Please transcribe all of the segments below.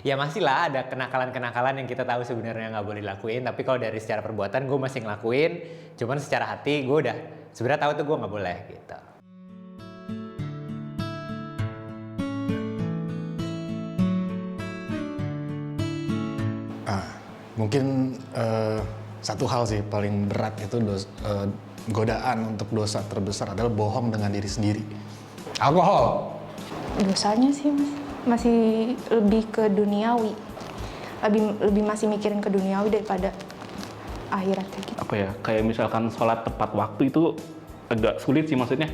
Ya masih lah ada kenakalan-kenakalan yang kita tahu sebenarnya nggak boleh dilakuin, tapi kalau dari secara perbuatan gue masih ngelakuin, cuman secara hati gue udah sebenarnya tahu tuh gue nggak boleh gitu. Mungkin satu hal sih paling berat itu godaan untuk dosa terbesar adalah bohong dengan diri sendiri. Alkohol. Dosanya sih masih lebih ke duniawi. Lebih masih mikirin ke duniawi daripada akhiratnya gitu. Apa ya, kayak misalkan sholat tepat waktu itu agak sulit sih maksudnya.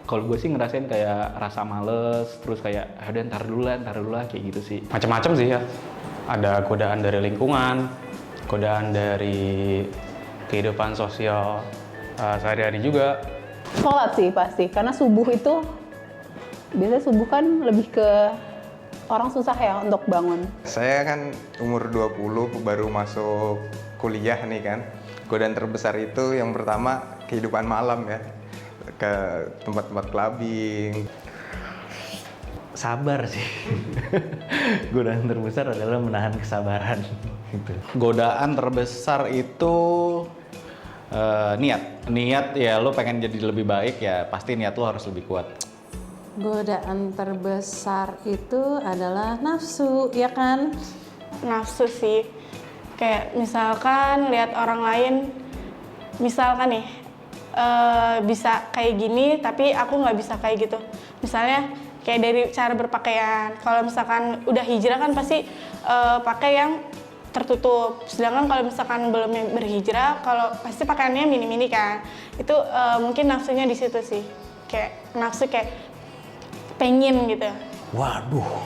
Kalau gue sih ngerasain kayak rasa males, terus kayak udah ntar dulu lah kayak gitu sih. Macam-macam sih ya. Ada godaan dari lingkungan, godaan dari kehidupan sosial sehari-hari juga. Sholat sih pasti, karena subuh itu biasanya subuh kan lebih ke orang susah ya untuk bangun. Saya kan umur 20 baru masuk kuliah nih kan. Godaan terbesar itu yang pertama kehidupan malam ya. Ke tempat-tempat clubbing. Sabar sih. Godaan terbesar adalah menahan kesabaran. Gitu. Godaan terbesar itu niat. Niat ya lo pengen jadi lebih baik ya pasti niat lo harus lebih kuat. Godaan terbesar itu adalah nafsu, ya kan? Nafsu sih. Kayak misalkan lihat orang lain, misalkan nih, bisa kayak gini tapi aku nggak bisa kayak gitu. Misalnya kayak dari cara berpakaian. Kalau misalkan udah hijrah kan pasti pakai yang tertutup. Sedangkan kalau misalkan belum berhijrah, kalau pasti pakaiannya mini-mini kan. Itu mungkin nafsunya di situ sih. Kayak nafsu kayak pengen gitu. Waduh,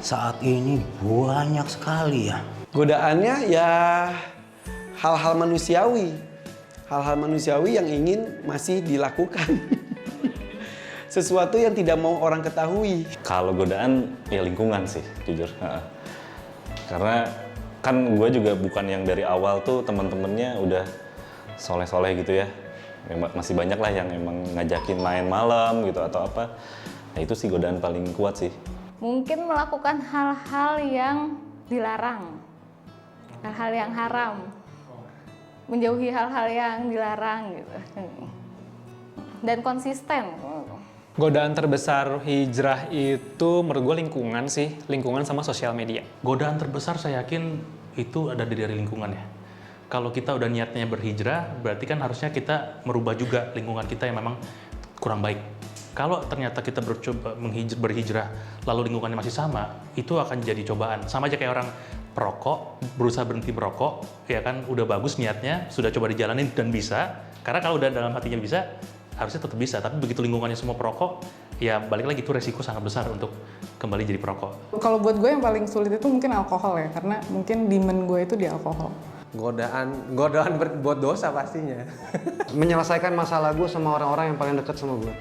saat ini banyak sekali ya. Godaannya ya hal-hal manusiawi. Hal-hal manusiawi yang ingin masih dilakukan. Sesuatu yang tidak mau orang ketahui. Kalau godaan ya lingkungan sih, jujur. Karena kan gue juga bukan yang dari awal tuh teman-temannya udah soleh-soleh gitu ya. Masih banyak lah yang emang ngajakin main malam gitu atau apa. Nah itu sih godaan paling kuat sih. Mungkin melakukan hal-hal yang dilarang, hal-hal yang haram, menjauhi hal-hal yang dilarang gitu. Dan konsisten. Godaan terbesar hijrah itu menurut gue lingkungan sih, lingkungan sama sosial media. Godaan terbesar saya yakin itu ada dari lingkungan ya. Kalau kita udah niatnya berhijrah, berarti kan harusnya kita merubah juga lingkungan kita yang memang kurang baik. Kalau ternyata kita bercoba berhijrah, lalu lingkungannya masih sama, itu akan jadi cobaan. Sama aja kayak orang perokok, berusaha berhenti merokok, ya kan udah bagus niatnya, sudah coba dijalanin dan bisa. Karena kalau udah dalam hatinya bisa, harusnya tetap bisa. Tapi begitu lingkungannya semua perokok, ya balik lagi itu resiko sangat besar untuk kembali jadi perokok. Kalau buat gue yang paling sulit itu mungkin alkohol ya, karena mungkin demand gue itu di alkohol. Godaan berbuat dosa pastinya. Menyelesaikan masalah gue sama orang-orang yang paling dekat sama gue.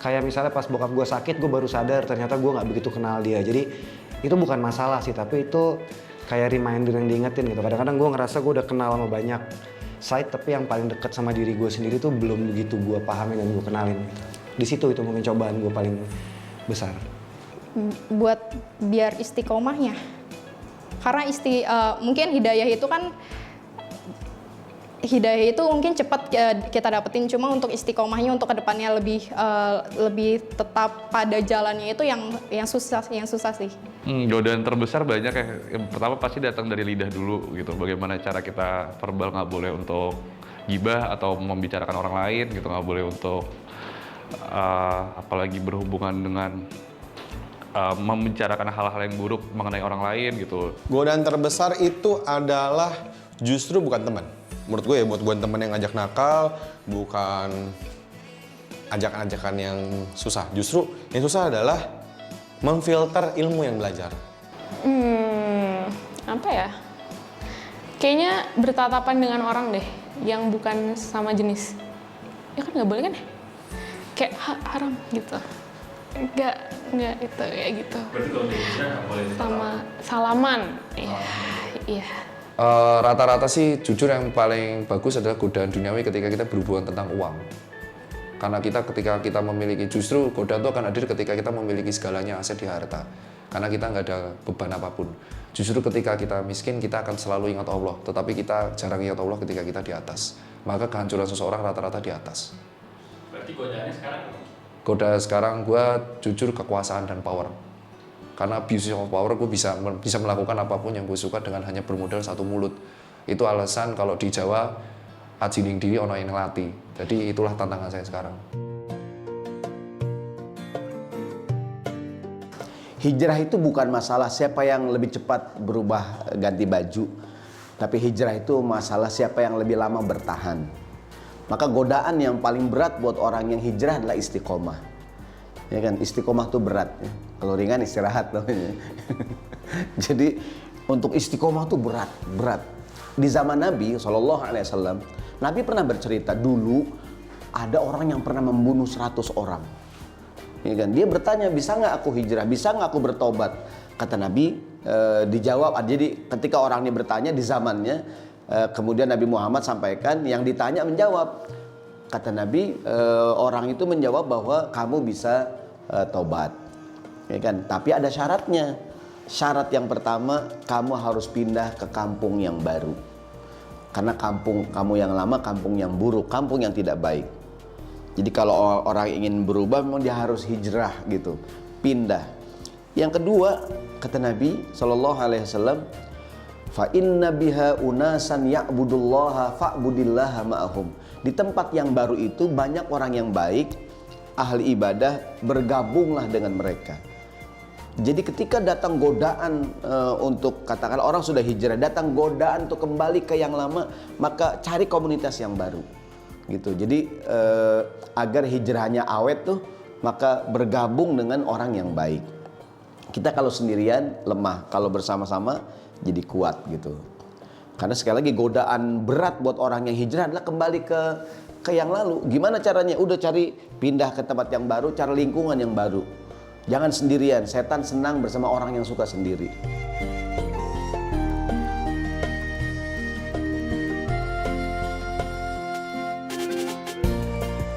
Kayak misalnya pas bokap gue sakit, gue baru sadar ternyata gue nggak begitu kenal dia. Jadi itu bukan masalah sih, tapi itu kayak reminder yang diingetin gitu. Kadang-kadang gue ngerasa gue udah kenal sama banyak side, tapi yang paling dekat sama diri gue sendiri tuh belum begitu gue pahamin dan gue kenalin. Di situ itu mungkin cobaan gue paling besar. Buat biar istiqomahnya. Karena mungkin hidayah itu kan mungkin cepat kita dapetin, cuma untuk istiqomahnya untuk kedepannya lebih tetap pada jalannya itu yang susah sih. Godaan terbesar banyak ya. Yang pertama pasti datang dari lidah dulu gitu. Bagaimana cara kita verbal, nggak boleh untuk gibah atau membicarakan orang lain gitu, nggak boleh untuk apalagi berhubungan dengan membicarakan hal-hal yang buruk mengenai orang lain gitu. Godaan terbesar itu adalah justru bukan teman. Menurut gue ya, buat temen yang ngajak nakal, bukan ajakan-ajakan yang susah. Justru yang susah adalah memfilter ilmu yang belajar. Apa ya? Kayaknya bertatapan dengan orang deh, yang bukan sama jenis. Ya kan nggak boleh kan ya? Kayak haram gitu. Nggak itu kayak gitu. Berarti kalau di Indonesia nggak boleh sama salaman. Iya. Rata-rata sih jujur yang paling bagus adalah godaan duniawi ketika kita berhubungan tentang uang. Karena ketika kita memiliki, justru godaan itu akan hadir ketika kita memiliki segalanya, aset di harta. karena kita nggak ada beban apapun. Justru ketika kita miskin, kita akan selalu ingat Allah, tetapi kita jarang ingat Allah ketika kita di atas. Maka kehancuran seseorang rata-rata di atas. Berarti godaannya sekarang? Godaan sekarang gue jujur kekuasaan dan power. Karena abuse of power, gue bisa melakukan apapun yang gue suka dengan hanya bermodal satu mulut. Itu alasan kalau di Jawa, ajining diri ono yang ngelatih. Jadi itulah tantangan saya sekarang. Hijrah itu bukan masalah siapa yang lebih cepat berubah ganti baju. Tapi hijrah itu masalah siapa yang lebih lama bertahan. Maka godaan yang paling berat buat orang yang hijrah adalah istiqomah. Ya kan, istiqomah itu berat. Ya. Kalau ringan istirahat namanya. Jadi untuk istiqomah itu berat. Di zaman Nabi SAW, Nabi pernah bercerita dulu ada orang yang pernah membunuh 100 orang. Ya kan? Dia bertanya, bisa nggak aku hijrah? Bisa nggak aku bertobat? Kata Nabi, dijawab. Jadi ketika orang ini bertanya di zamannya, kemudian Nabi Muhammad sampaikan, yang ditanya menjawab. Kata Nabi, orang itu menjawab bahwa kamu bisa tobat. Ya kan? Tapi ada syaratnya. Syarat yang pertama, kamu harus pindah ke kampung yang baru. Karena kampung kamu yang lama, kampung yang buruk, kampung yang tidak baik. Jadi kalau orang ingin berubah memang dia harus hijrah gitu, pindah. Yang kedua, kata Nabi SAW, fa inna biha unasan ya'budullaha fa'budillaha ma'ahum. Di tempat yang baru itu banyak orang yang baik, ahli ibadah, bergabunglah dengan mereka. Jadi ketika datang godaan untuk katakan orang sudah hijrah, datang godaan untuk kembali ke yang lama, maka cari komunitas yang baru. Gitu. Jadi agar hijrahnya awet tuh, maka bergabung dengan orang yang baik. Kita kalau sendirian lemah, kalau bersama-sama jadi kuat gitu. Karena sekali lagi godaan berat buat orang yang hijrah adalah kembali ke yang lalu. Gimana caranya? Udah cari pindah ke tempat yang baru, cari lingkungan yang baru. Jangan sendirian. Setan senang bersama orang yang suka sendiri.